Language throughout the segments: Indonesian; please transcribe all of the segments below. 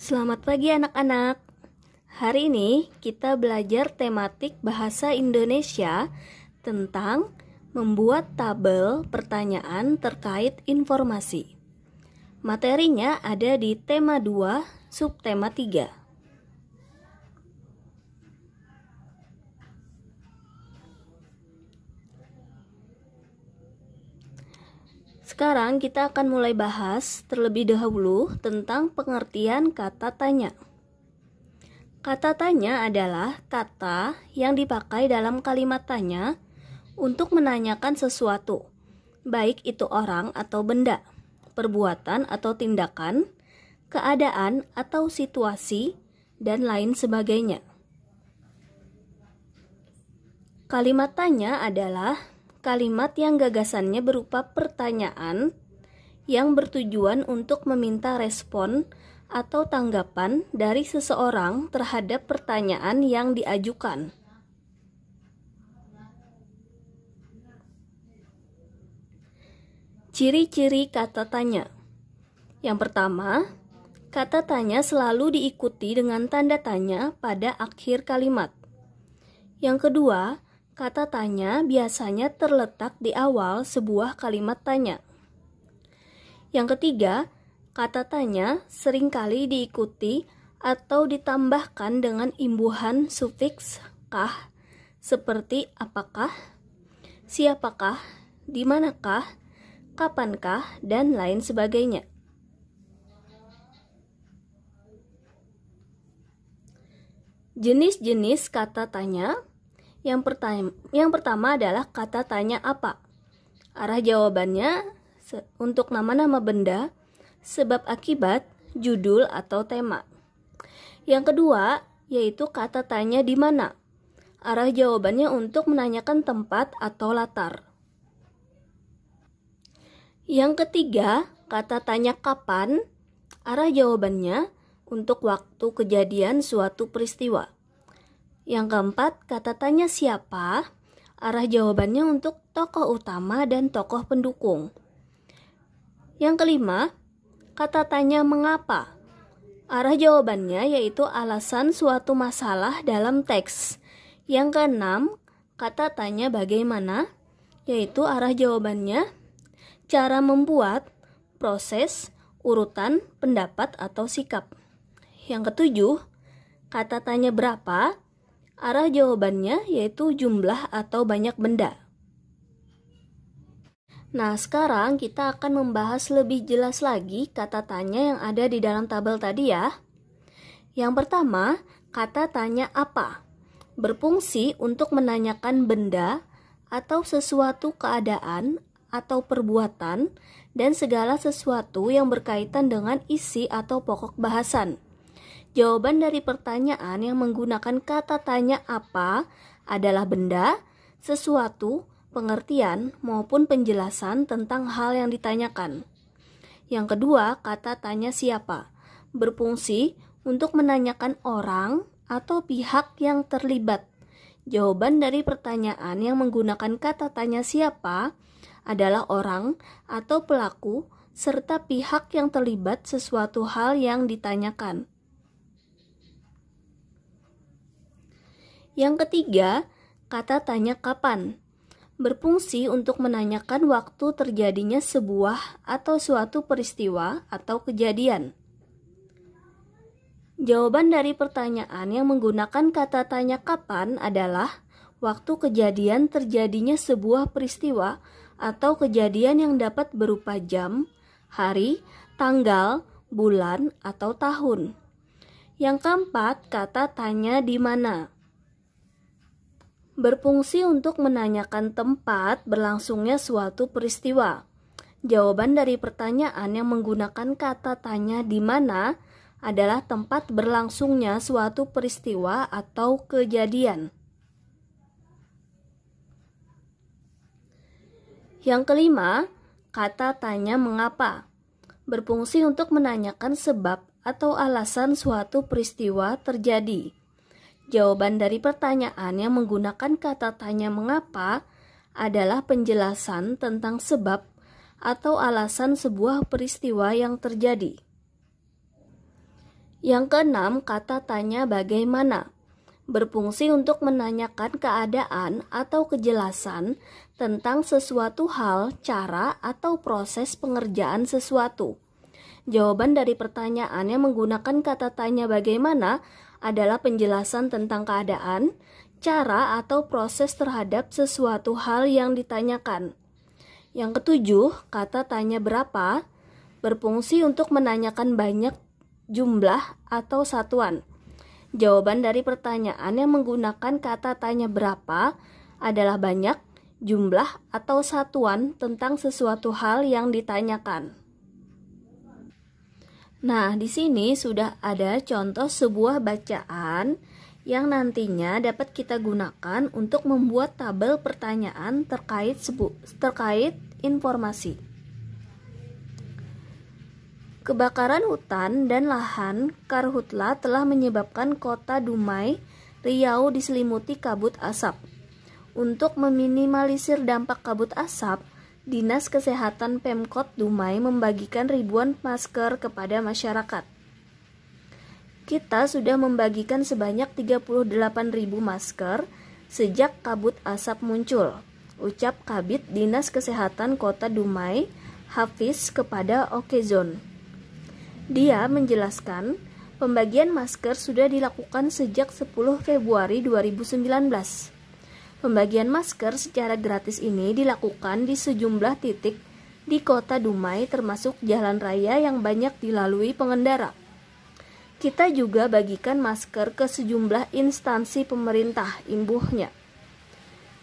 Selamat pagi anak-anak. Hari ini kita belajar tematik bahasa Indonesia tentang membuat tabel pertanyaan terkait informasi. Materinya ada di tema 2, subtema 3. Sekarang kita akan mulai bahas terlebih dahulu tentang pengertian kata tanya. Kata tanya adalah kata yang dipakai dalam kalimat tanya untuk menanyakan sesuatu, baik itu orang atau benda, perbuatan atau tindakan, keadaan atau situasi, dan lain sebagainya. Kalimat tanya adalah kalimat yang gagasannya berupa pertanyaan yang bertujuan untuk meminta respon atau tanggapan dari seseorang terhadap pertanyaan yang diajukan. Ciri-ciri kata tanya. Yang pertama, kata tanya selalu diikuti dengan tanda tanya pada akhir kalimat. Yang kedua, kata tanya biasanya terletak di awal sebuah kalimat tanya. Yang ketiga, kata tanya seringkali diikuti atau ditambahkan dengan imbuhan sufiks kah, seperti apakah, siapakah, dimanakah, kapankah, dan lain sebagainya. Jenis-jenis kata tanya. Yang pertama adalah kata tanya apa. Arah jawabannya untuk nama-nama benda, sebab akibat, judul atau tema. Yang kedua yaitu kata tanya di mana. Arah jawabannya untuk menanyakan tempat atau latar. Yang ketiga, kata tanya kapan. Arah jawabannya untuk waktu kejadian suatu peristiwa. Yang keempat, kata tanya siapa, arah jawabannya untuk tokoh utama dan tokoh pendukung. Yang kelima, kata tanya mengapa, arah jawabannya yaitu alasan suatu masalah dalam teks. Yang keenam, kata tanya bagaimana, yaitu arah jawabannya cara membuat, proses, urutan, pendapat, atau sikap. Yang ketujuh, kata tanya berapa, arah jawabannya yaitu jumlah atau banyak benda. Nah, sekarang kita akan membahas lebih jelas lagi kata tanya yang ada di dalam tabel tadi ya. Yang pertama, kata tanya apa. Berfungsi untuk menanyakan benda atau sesuatu keadaan atau perbuatan dan segala sesuatu yang berkaitan dengan isi atau pokok bahasan. Jawaban dari pertanyaan yang menggunakan kata tanya apa adalah benda, sesuatu, pengertian, maupun penjelasan tentang hal yang ditanyakan. Yang kedua, kata tanya siapa. Berfungsi untuk menanyakan orang atau pihak yang terlibat. Jawaban dari pertanyaan yang menggunakan kata tanya siapa adalah orang atau pelaku serta pihak yang terlibat sesuatu hal yang ditanyakan. Yang ketiga, kata tanya kapan. Berfungsi untuk menanyakan waktu terjadinya sebuah atau suatu peristiwa atau kejadian. Jawaban dari pertanyaan yang menggunakan kata tanya kapan adalah waktu kejadian terjadinya sebuah peristiwa atau kejadian yang dapat berupa jam, hari, tanggal, bulan, atau tahun. Yang keempat, kata tanya di mana. Berfungsi untuk menanyakan tempat berlangsungnya suatu peristiwa. Jawaban dari pertanyaan yang menggunakan kata tanya di mana adalah tempat berlangsungnya suatu peristiwa atau kejadian. Yang kelima, kata tanya mengapa. Berfungsi untuk menanyakan sebab atau alasan suatu peristiwa terjadi. Jawaban dari pertanyaan yang menggunakan kata tanya mengapa adalah penjelasan tentang sebab atau alasan sebuah peristiwa yang terjadi. Yang keenam, kata tanya bagaimana. Berfungsi untuk menanyakan keadaan atau kejelasan tentang sesuatu hal, cara, atau proses pengerjaan sesuatu. Jawaban dari pertanyaan yang menggunakan kata tanya bagaimana adalah penjelasan tentang keadaan, cara, atau proses terhadap sesuatu hal yang ditanyakan. Yang ketujuh, kata tanya berapa berfungsi untuk menanyakan banyak, jumlah, atau satuan. Jawaban dari pertanyaan yang menggunakan kata tanya berapa adalah banyak, jumlah, atau satuan tentang sesuatu hal yang ditanyakan. Nah, di sini sudah ada contoh sebuah bacaan yang nantinya dapat kita gunakan untuk membuat tabel pertanyaan terkait informasi. Kebakaran hutan dan lahan karhutla telah menyebabkan kota Dumai, Riau diselimuti kabut asap. Untuk meminimalisir dampak kabut asap, Dinas Kesehatan Pemkot Dumai membagikan ribuan masker kepada masyarakat. Kita sudah membagikan sebanyak 38.000 masker sejak kabut asap muncul, ucap Kabid Dinas Kesehatan Kota Dumai, Hafiz kepada Okezone. Dia menjelaskan, pembagian masker sudah dilakukan sejak 10 Februari 2019. Pembagian masker secara gratis ini dilakukan di sejumlah titik di Kota Dumai termasuk jalan raya yang banyak dilalui pengendara. Kita juga bagikan masker ke sejumlah instansi pemerintah, imbuhnya.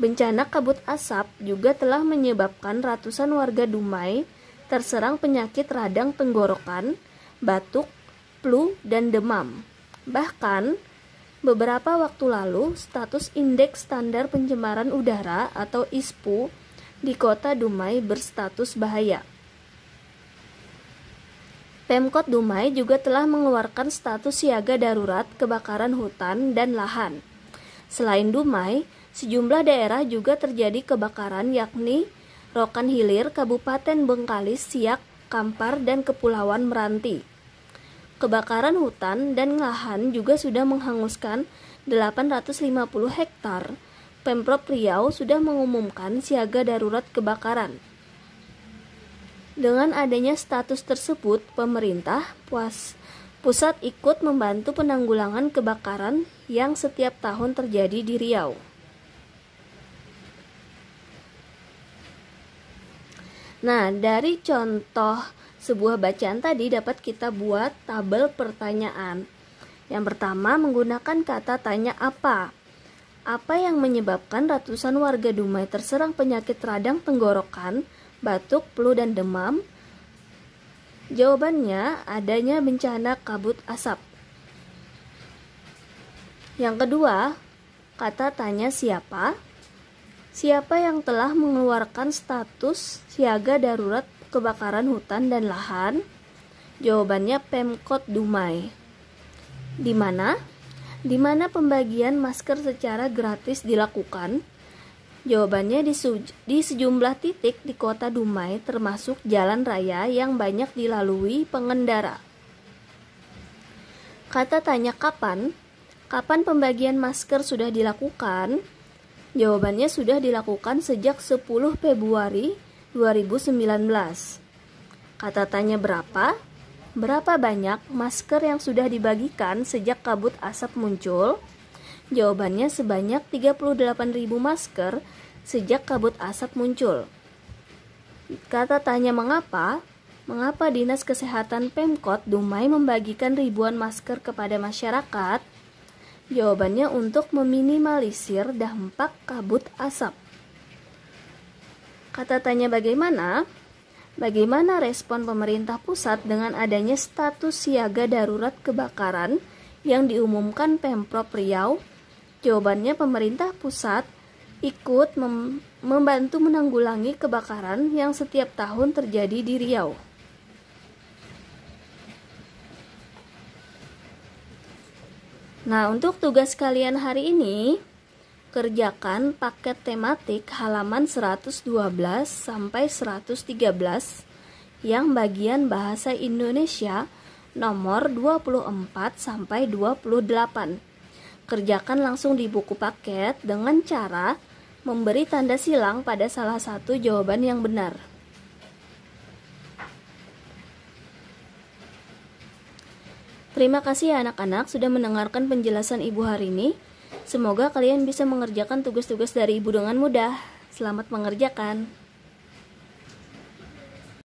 Bencana kabut asap juga telah menyebabkan ratusan warga Dumai terserang penyakit radang tenggorokan, batuk, flu, dan demam. Bahkan, beberapa waktu lalu, status Indeks Standar Pencemaran Udara atau ISPU di Kota Dumai berstatus bahaya. Pemkot Dumai juga telah mengeluarkan status siaga darurat kebakaran hutan dan lahan. Selain Dumai, sejumlah daerah juga terjadi kebakaran yakni Rokan Hilir, Kabupaten Bengkalis, Siak, Kampar, dan Kepulauan Meranti. Kebakaran hutan dan lahan juga sudah menghanguskan 850 hektar. Pemprov Riau sudah mengumumkan siaga darurat kebakaran. Dengan adanya status tersebut, pemerintah pusat ikut membantu penanggulangan kebakaran yang setiap tahun terjadi di Riau. Nah, dari contoh sebuah bacaan tadi dapat kita buat tabel pertanyaan. Yang pertama, menggunakan kata tanya apa. Apa yang menyebabkan ratusan warga Dumai terserang penyakit radang tenggorokan, batuk, flu, dan demam? Jawabannya, adanya bencana kabut asap. Yang kedua, kata tanya siapa. Siapa yang telah mengeluarkan status siaga darurat kebakaran hutan dan lahan? Jawabannya Pemkot Dumai. Di mana? Di mana pembagian masker secara gratis dilakukan? Jawabannya di sejumlah titik di Kota Dumai termasuk jalan raya yang banyak dilalui pengendara. Kata tanya kapan? Kapan pembagian masker sudah dilakukan? Jawabannya sudah dilakukan sejak 10 Februari 2019. Kata tanya berapa? Berapa banyak masker yang sudah dibagikan sejak kabut asap muncul? Jawabannya sebanyak 38.000 masker sejak kabut asap muncul. Kata tanya mengapa? Mengapa Dinas Kesehatan Pemkot Dumai membagikan ribuan masker kepada masyarakat? Jawabannya untuk meminimalisir dampak kabut asap. Kata tanya bagaimana? Bagaimana respon pemerintah pusat dengan adanya status siaga darurat kebakaran yang diumumkan Pemprov Riau? Jawabannya pemerintah pusat ikut membantu menanggulangi kebakaran yang setiap tahun terjadi di Riau. Nah, untuk tugas kalian hari ini, kerjakan paket tematik halaman 112 sampai 113 yang bagian bahasa Indonesia nomor 24 sampai 28. Kerjakan langsung di buku paket dengan cara memberi tanda silang pada salah satu jawaban yang benar. Terima kasih ya anak-anak sudah mendengarkan penjelasan Ibu hari ini. Semoga kalian bisa mengerjakan tugas-tugas dari Ibu dengan mudah. Selamat mengerjakan.